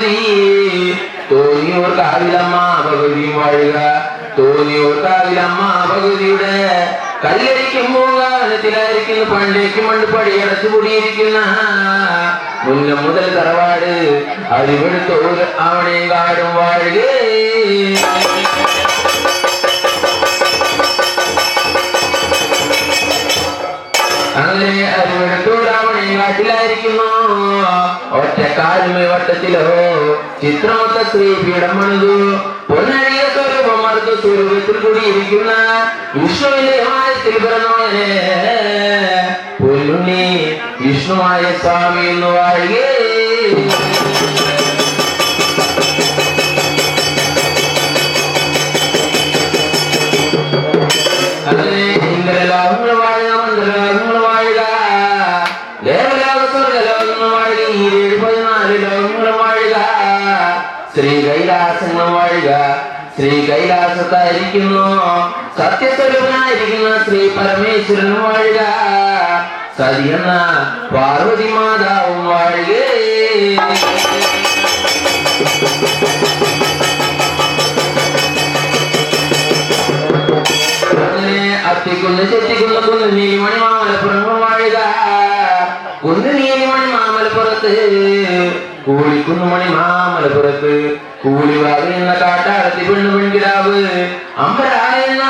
ഭഗവതി തോന്നിയോർ കാവിലമ്മ ഭഗവതിയും വാഴുക തോന്നിയോർ കാവിലമ്മ ഭഗവതിയുടെ കല്ലരിക്കും പൂങ്കാലത്തിലായിരിക്കുന്നു പണ്ടേക്ക് മണ്ട് പടിയടച്ചു കൂടിയിരിക്കുന്ന മുന്നം മുതൽ തറവാട് അതിവെടുത്തോർ അവണേ കാടും വാഴുകേ അങ്ങനെ അറിവെടുത്തോടാവണേ കാട്ടിലായിരിക്കുന്നു ഒറ്റക്കാലുമേ വട്ടത്തിലോ ചിത്രമൊത്ത ശ്രീപീഠം മണതു പൊന്നഴിയ സ്വരൂപം മറുത്തു സ്വരൂപത്തിൽ കൂടിയിരിക്കുന്ന വിഷ്ണുവിന്റെ ഹിമാലയത്തിൽ പിറന്നവനെ പൊന്നുണ്ണി വിഷ്ണുവായ സ്വാമി എന്ന് വാഴുകേ അങ്ങനെ ഇന്ദ്രലോകങ്ങൾ വാഴുക മന്ത്രലോകങ്ങൾ വാഴുക ദേവലോക സ്വർഗലോകങ്ങൾ വാഴുക ഈ 14 ലോകങ്ങൾ വാഴുക ശ്രീ കൈലാസങ്ങൾ വാഴുക ശ്രീ കൈലാസത്തായിരിക്കുന്നു സത്യസ്വരൂപനായിരിക്കുന്ന ശ്രീ പരമേശ്വരൻ വാഴുക സതിയെന്ന പാർവതി മാതാവും വാഴുകേ അത്തിക്കുന്ന് ചെത്തിക്കുന്ന കുന്ന് നീലിമണി മാമലപ്പുറങ്ങൾ വാഴുക കുന്ന് നീലിമണി മാമലപ്പുറത്ത് കൂളിക്കുന്നുമണി മാമലപ്പുറത്ത് കൂളിവാവ് എന്ന കാട്ടാടത്തി പെണ്ണു പെൺകിടാവ് അമ്പരായ എന്ന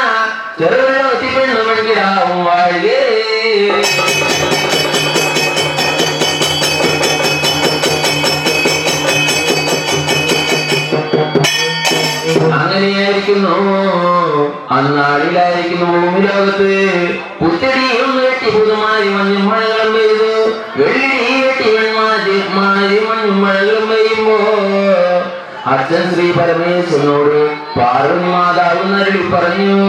ചെറുവെള്ളത്തി പെണ്ണു പെൺകിടാവും വാഴുകേ അങ്ങനെയായിരിക്കുന്നു അന്നാളിലായിരിക്കുന്നു ഭൂമി ലോകത്ത് പുത്തടിയും വെട്ടി പുതുമാരി മഞ്ഞും മഴകളും പെയ്തു വെള്ളി വെട്ടി വെൺമാരി മഞ്ഞും മഴകളും പെയ്യുമ്പോ അച്ഛൻ ശ്രീ പരമേശ്വരനോട് പാർവതി മാതാവ് നരളി പറഞ്ഞു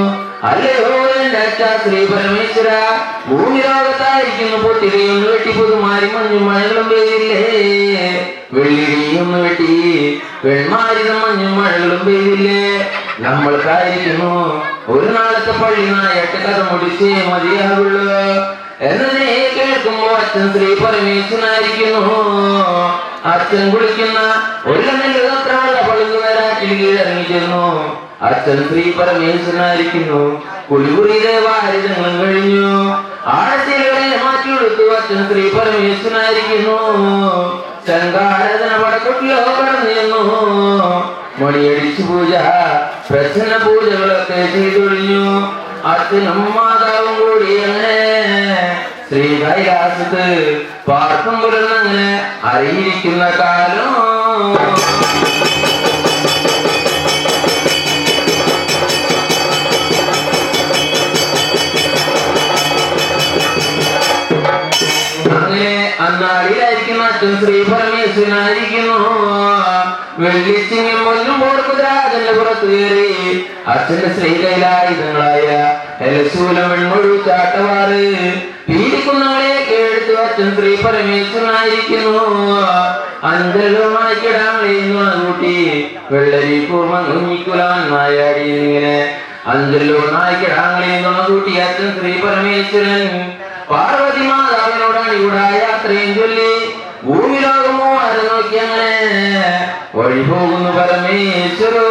അല്ലയോ എന്റെ അച്ഛ ശ്രീ പരമേശ്വര ഭൂമി ലോകത്തായിരിക്കുന്നു പൊത്തിടിയൊന്ന് വെട്ടി പുതുമാരി മഞ്ഞും മഴകളും പെയ്തില്ലേ വെള്ളിടിയൊന്ന് വെട്ടി വെൺമാരിത മഞ്ഞും മഴകളും പെയ്തില്ലേ നമ്മൾക്കായിരിക്കുന്നു ഒരു നാളത്തെ പള്ളി നായട്ട് കഥ മുടിച്ചേ മതിയാവുള്ളൂ എന്നതിനെ കേൾക്കുമ്പോ അച്ഛൻ ശ്രീ പരമേശ്വരനായിരിക്കുന്നു അച്ഛൻ കുളിക്കുന്ന ഒരു നെല്ലുകത്രമുള്ള പളുങ്ക് വരാറ്റിൽ കീഴടങ്ങിച്ചിരുന്നു അച്ഛൻ ശ്രീ പരമേശ്വരനായിരിക്കുന്നു കുളികുറിയിലെ വാരിതങ്ങളും കഴിഞ്ഞു ആഴത്തിലുകളെ മാറ്റിയെടുത്തു അച്ഛൻ ശ്രീ പരമേശ്വരനായിരിക്കുന്നു ശങ്കാരാധന വടക്കൊട്ടിലോ കടന്നു മണിയടിച്ചു പൂജ പ്രച്ഛന്ന പൂജകളൊക്കെ ചെയ്തൊഴിഞ്ഞു അച്ഛനും മാതാവും കൂടി അങ്ങനെ ശ്രീ കൈലാസത്ത് പാർക്കും പുലർന്നങ്ങനെ അറിയിരിക്കുന്ന കാലം അങ്ങനെ അന്നാടിയിലായിരിക്കുന്ന അച്ഛൻ ശ്രീ പരമേശ്വരനായിരിക്കുന്നു വെള്ളിച്ചിങ്ങും മുന്നും കൊടുക്കുതിരാജന്റെ പുറത്തു കയറി അച്ഛന്റെ ശ്രീ കൈലായുധങ്ങളായ എലശൂലം വെൺമൊഴു ചാട്ടവാറ് പീഡിക്കുന്നവളെ കേടുത്തു അച്ഛൻ ശ്രീ പരമേശ്വരനായിരിക്കുന്നു അഞ്ചലുമായി കിടാങ്ങളെയും കൂട്ടി വെള്ളരി കൂർമങ്ങിക്കുലാൻ നായാടി ഇങ്ങനെ അഞ്ചലോ നായ്ക്കിടാങ്ങളെയും കൂട്ടി അച്ഛൻ ശ്രീ പരമേശ്വരൻ പാർവതി മാതാവിനോടാണ് ഇവിടെ യാത്രയും ചൊല്ലി ഭൂമി ലോകമോ അത് നോക്കി അങ്ങനെ വഴി പോകുന്നു പരമേശ്വരോ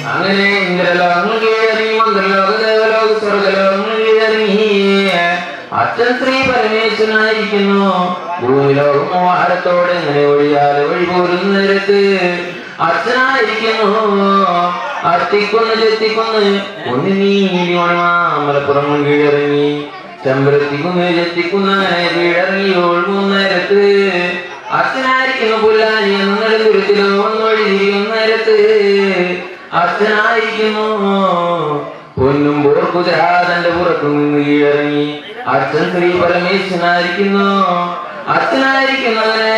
അങ്ങനെ ഇന്ദ്രലോകങ്ങൾ കീഴറി മന്ത്രലോക ദേവലോക സ്വർഗലോകങ്ങൾ കീഴറി അച്ഛൻ ശ്രീ പരമേശ്വരനായിരിക്കുന്നു ഭൂമി ലോകമോ ആരത്തോടെ എങ്ങനെ ഒഴിയാതെ വഴി പോരുന്ന നേരത്ത് അച്ഛനായിരിക്കുന്നു അത്തിക്കൊന്ന് ചെത്തിക്കൊന്ന് ഒന്ന് നീലിമണി മാമലപ്പുറം കീഴറങ്ങി ചെമ്പരത്തിക്കുന്ന് ചെത്തിക്കുന്ന കീഴറങ്ങി ഒഴുകുന്ന നേരത്ത് അച്ഛനായിരിക്കുന്നു പുല്ലാനി എന്ന നെടുന്തുരുത്തിലോ ഒന്നൊഴി തിരിയുന്ന നേരത്ത് അച്ഛനായിരിക്കുന്നു പൊന്നും പോർക്കുതിരാതന്റെ പുറത്തു നിന്ന് കീഴറങ്ങി അച്ഛൻ ശ്രീ പരമേശ്വരനായിരിക്കുന്നു അച്ഛനായിരിക്കുന്നവനെ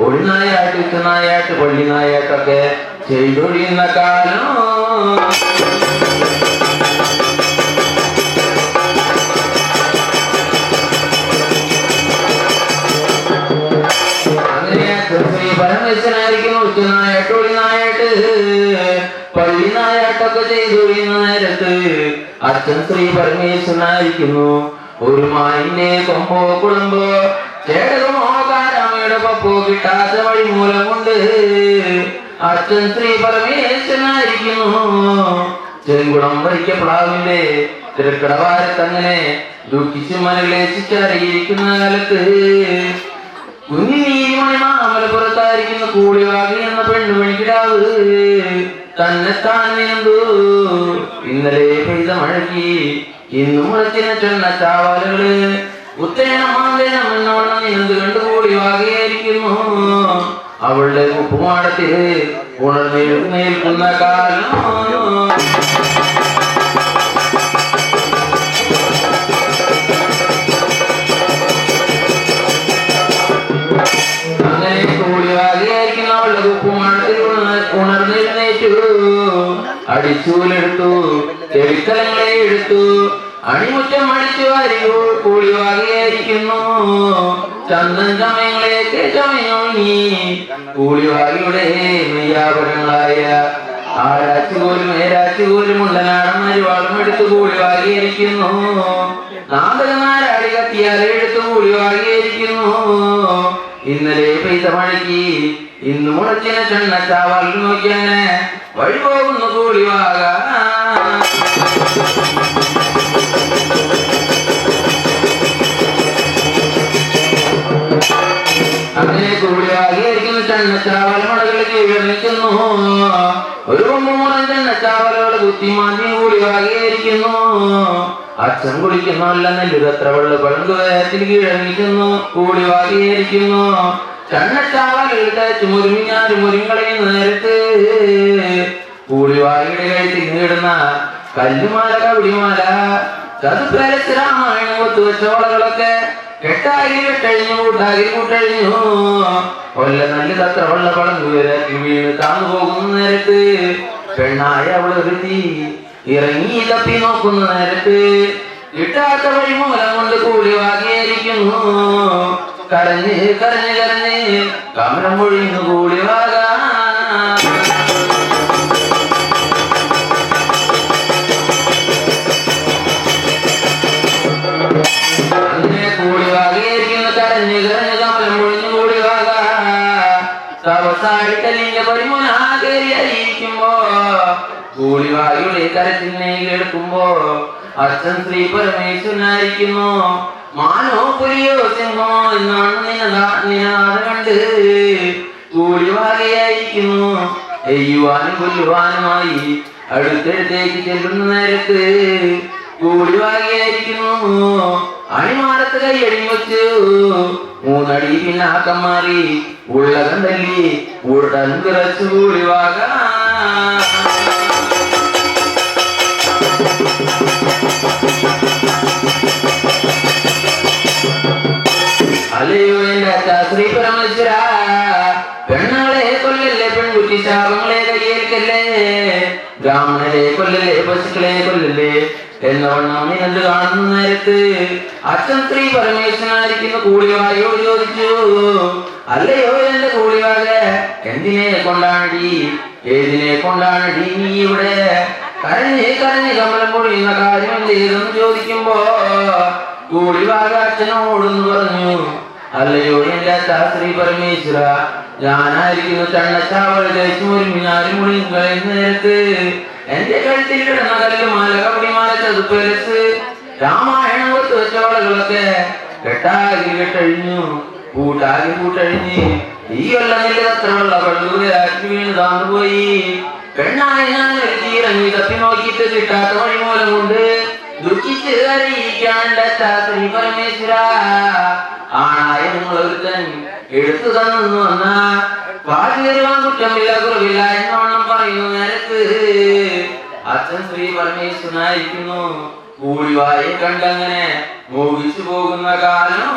ഒഴിനായാട്ട് ഉച്ചനായാട്ട് പള്ളിനായാട്ടൊക്കെ ചെയ്തൊഴിയുന്ന കാലം അങ്ങനെ ശ്രീ പരമേശ്വരനായിരിക്കുന്നു ഉച്ചനായാട്ട് ഒഴിനായാട്ട് പള്ളിനായാട്ടൊക്കെ ചെയ്തൊഴിയുന്ന നേരത്ത് അച്ഛൻ ശ്രീ പരമേശ്വരനായിരിക്കുന്നു. ഒരു മാനിന്റെ കൊമ്പോ കുളമ്പോ ചേടകമോ കാരാമയുടെ പപ്പോ കിട്ടാത്ത വഴി മൂലം കൊണ്ട് അച്ഛൻ ശ്രീ പരമേശ്വരനായിരിക്കുന്നു. ചെങ്കുളം വരിക്കപ്ലാവിന്റെ തിരക്കടവാരത്തങ്ങനെ ദുഃഖിച്ച് മനലേശിച്ചറിയിരിക്കുന്ന കാലത്ത് കുഞ്ഞിനീരിമണി മാമലപ്പുറത്തായിരിക്കുന്ന കൂടിവാകി എന്ന പെണ്ണുമണിക്കിടാവ് തന്നെ താനെന്തു ഇന്നലെ പെയ്ത മഴയ്ക്ക് ഇന്നും മുളച്ചിന ചെണ്ണ ചാവാലുകള് ഉത്തേണമാന്തേനം എന്നോണം എന്ത് കണ്ടു കൂടിവാകയായിരിക്കുന്നു. അവളുടെ ഉപ്പുമാടത്തില് ഉണർന്നേൽക്കുന്ന കാലം അങ്ങനെ കൂടിവാകയായിരിക്കുന്ന അവളുടെ ഉപ്പുമാടത്തിൽ ഉണർന്നെഴുന്നേറ്റു. അടിച്ചൂലെടുത്തു, ചെവിക്കലങ്ങളെ എടുത്തു, അണിമുറ്റം അടിച്ചു വാരിയോ കൂടിവാകയായിരിക്കുന്നു. ചന്തൻ ചമയങ്ങളെയൊക്കെ ചമയൊങ്ങി കൂടിവാകിയുടെ മെയ്യാപരങ്ങളായ ആരാച്ചുപോലും ഏരാച്ചുപോലും ഉണ്ടനാടൻ മരുവാളും എടുത്തു കൂടിവാകിയിരിക്കുന്നു. നാടകനാരാടി കത്തിയാലെ എടുത്തു കൂടിവാകിയിരിക്കുന്നു. ഇന്നലെ പെയ്ത മഴയ്ക്ക് ഇന്ന് മുളച്ചിന ചെണ്ണ ചാവാൽ നോക്കിയങ്ങനെ വഴി പോകുന്നു കൂടിവാക. അങ്ങനെ കൂടിവാകിയായിരിക്കുന്നു. ചെണ്ണച്ചാവൽ മടകളിൽ കീഴണിക്കുന്നു. ഒരു കൊമ്പുമുറൻ ചെണ്ണച്ചാവലുകൾ കുത്തിമാന്തി കൂടിവാകിയായിരിക്കുന്നു. അച്ഛൻ കുടിക്കുന്നല്ല നെല്ലുതത്ര വെള്ള പഴങ്കുവേത്തിൽ കീഴണിക്കുന്നു കൂടിവാകിയായിരിക്കുന്നു. ചെണ്ണച്ചാവലുകൾ തേച്ച് മുരിഞ്ഞാല് മുരിങ്ങളെയും നേരത്ത് കൂടിവാകിയുടെ കഴുത്തിൽ നീടുന്ന കല്ലുമാല കവിടിമാല ചതുപ്പരച്ച് രാമായണം ഒത്തുവെച്ചോളകളൊക്കെ കെട്ടായി കെട്ടഴിഞ്ഞു കൂട്ടായി കൂട്ടഴിഞ്ഞു. കൊല്ല നല്ല തത്ര വെള്ള പഴങ്കുവരാക്കി വീണ് താന്നു പോകുന്ന നേരത്ത് പെണ്ണായ അവളൊരുത്തി ഇറങ്ങി തപ്പി നോക്കുന്ന നേരത്ത് കിട്ടാത്ത വഴി മൂലം കൊണ്ട് കൂടിവാകിയായിരിക്കുന്നു. കരഞ്ഞ് കരഞ്ഞ് കരഞ്ഞ് കമലം പൊഴിയുന്നു കൂടിവാക. അങ്ങനെ കൂടിവാകിയായിരിക്കുന്ന കരഞ്ഞ് കരഞ്ഞ് കമലം പൊഴിഞ്ഞു കൂടിവാക. തവസാടിക്കല്ലിന്റെ പരിമുനാകരിയായിരിക്കുമ്പോ കൂടിവാകിയുടെ കരച്ചിനെ കേൾക്കുമ്പോ അച്ഛൻ ശ്രീ പരമേശ്വരനായിരിക്കുന്നു. മാനോ പുലിയോ സിംഹമോ എന്നാണ് നിനാദം കണ്ട് കൂടിവാകയായിരിക്കുന്നു. എയ്യുവാനും കൊല്ലുവാനുമായി അടുത്തടുത്തേക്ക് ചെല്ലുന്ന നേരത്ത് കൂടിവാകയായിരിക്കുന്നു. അണിമാടത്ത് കൈയടി വച്ചു മൂന്നടി പിന്നാക്കം മാറി ഉള്ളകം തല്ലി ഉടൻ കുറച്ചു കൂടിവാക. അല്ലയോ എന്റെ ശ്രീ പരമേശ്വര, പെണ്ണുങ്ങളെ കൊല്ലല്ലേ, പെൺകുട്ടി ശാപങ്ങളെ കയ്യേൽക്കല്ലേ, ബ്രാഹ്മണരെ കൊല്ലല്ലേ, പശുക്കളെ കൊല്ലല്ലേ എന്നവണ്ണം നീന്ത് കാണുന്ന നേരത്ത് അച്ഛൻ ശ്രീ പരമേശ്വരനായിരിക്കുന്ന കൂടിവായോട് ചോദിച്ചു, അല്ലയോ എന്റെ കൂടിവാക, എന്തിനെ കൊണ്ടാണടി, ഏതിനെ കൊണ്ടാണടി നീ ഇവിടെ കരഞ്ഞ് കരഞ്ഞ് കമലം പൊഴിയുന്ന കാര്യം എന്തേതെന്ന് ചോദിക്കുമ്പോ കൂടിവാക അച്ഛനോടെന്ന് പറഞ്ഞു, അല്ലയോ എന്റെ ശ്രീ പരമേശ്വര, ഞാനായിരിക്കുന്നു ചണ്ണച്ചാവൽ കഴിച്ചു മുരിഞ്ഞാലും മുളിയും കഴിയുന്ന നേരത്ത് എന്റെ കഴുത്തിൽ കിടന്ന കല്ലുമാല കബടിമാല ചതുപ്പരസ് രാമായണം ഒത്തു വെച്ചവളകളൊക്കെ കെട്ടാകി കെട്ടഴിഞ്ഞു കൂട്ടാകി കൂട്ടഴിഞ്ഞ് ഈ വെള്ള നെല്ല് അത്രയുള്ള വെള്ളൂരാക്കി വീണ് താന്നുപോയി. പെണ്ണായ ഞാൻ ഇറങ്ങി തപ്പി നോക്കിയിട്ട് കിട്ടാത്ത വഴി മൂലം കൊണ്ട് ദുഃഖിച്ച് അറിയിക്കാണ്ട ശ്രീ പരമേശ്വര, ആണായ നിങ്ങളൊരുത്തൻ എടുത്തു തന്നു വന്ന പാടുവാൻ കുറ്റമില്ല കുറവില്ല എന്നോണം പറയുന്ന നേരത്ത് അച്ഛൻ ശ്രീ പരമേശ്വരനായിരിക്കുന്നു. കൂടിവായെ കണ്ടങ്ങനെ മോഹിച്ചു പോകുന്ന കാലം